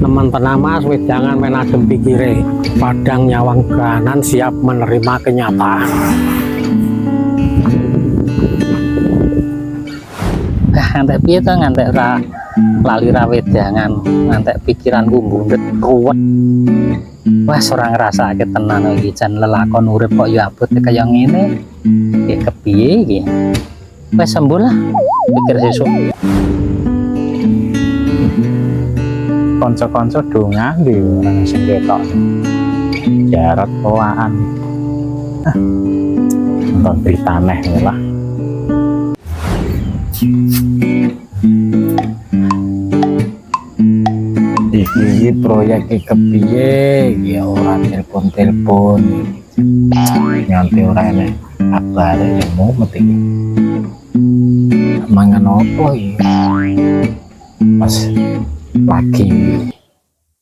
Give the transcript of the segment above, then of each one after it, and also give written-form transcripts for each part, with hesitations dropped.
Teman penamas wedangan menadem pikire, padang nyawang ganan siap menerima kenyataan. Ngantek piye to ngantek ra lali ra wedangan, ngantek pikiranku mundhet ruwet. Wes ora ngrasake tenan iki jan lelakon urip kok ya abot kaya ngene. Iki kepiye iki? Wes sembuh lah, pikir sesuk. Konco-konco dongan di orang sing ketok jarat pelaan nonton berita aneh lah. Iki proyek kepiye ya ora telepon nyanti ora enek kabar yang mau mati mangan opo ya pas lagi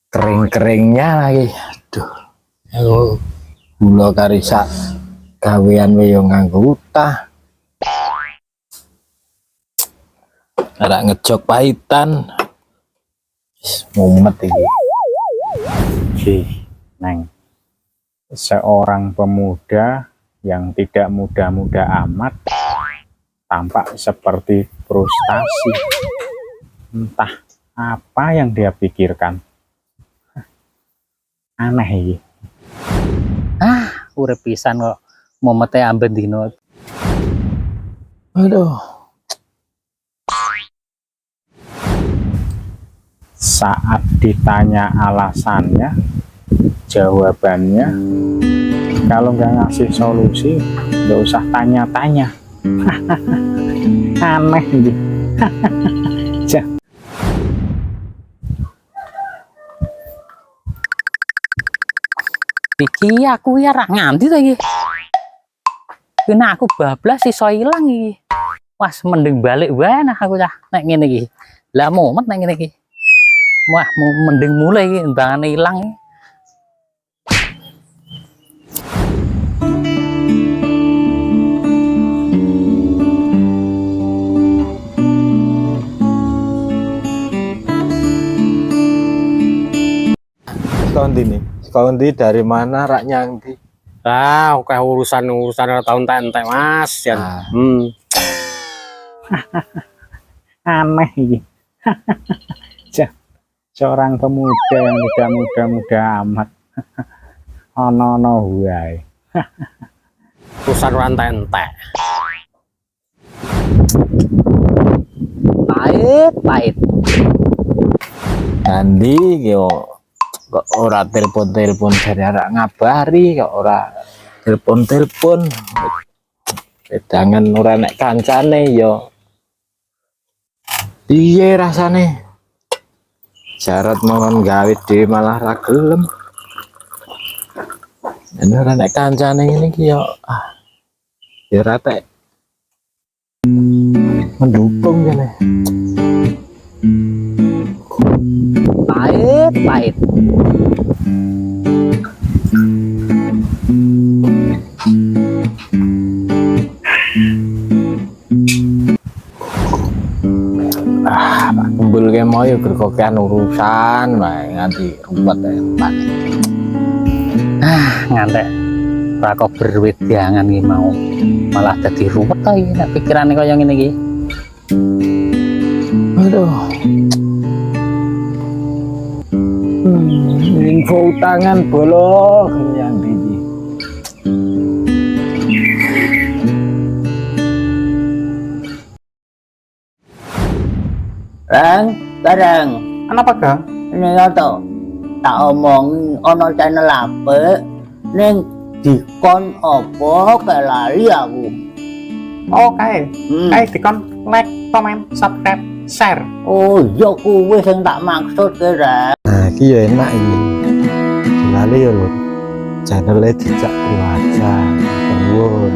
kering-keringnya lagi. Aduh, gula karisa gawean yo nganggo utah. Ada ngejok pahitan. Mumet iki. Neng, seorang pemuda yang tidak muda-muda amat tampak seperti frustasi. Entah apa yang dia pikirkan. Aneh iki. Urip pisan kok momete amben dino. Aduh. Saat ditanya alasannya, jawabannya kalau nggak ngasih solusi nggak usah tanya-tanya. Aneh gitu. Iki aku ya rak nganti ta iki. Kena aku bablas iso ilang iki. Wes mending balik wae nah aku cah nek ngene iki. Lah momet nek ngene iki. Wah, mending mulai iki mbangane ilang iki. Sekolah ini dari mana rak nyangdi? Oke urusan tahun entek mas ya. Aneh ini. Seorang pemuda yang tidak muda-muda amat. Ono wae. Urusan entek. Pahit. Andi yo kok ora telepon dari arek ngabari, kok ora telepon wedangan ora nek kancane yo piye rasane syarat mohon gawe dhewe malah ra gelem. Nek ora nek kancane ngene iki yo ya ora tek mendukung jane. Pahit. Kumpul ke mau ya berkokian urusan nganti ruwet ya. Ngantek ora kok berwedangan iki mau. Malah dadi ruwet ta iki nek pikirane kaya ngene iki. Aduh. Info tangan bolong yang biji. Bareng. Kenapa Kang? Ini to. Tak omong ono channel apa ning dikon apa kelali aku. Oke. Dikon like, comment, subscribe, share. Oh, iya kuwi sing tak maksud kira. Nah, iki ya enak iki. Lali ya lho. Channel-e dijak wajan. Nuwun.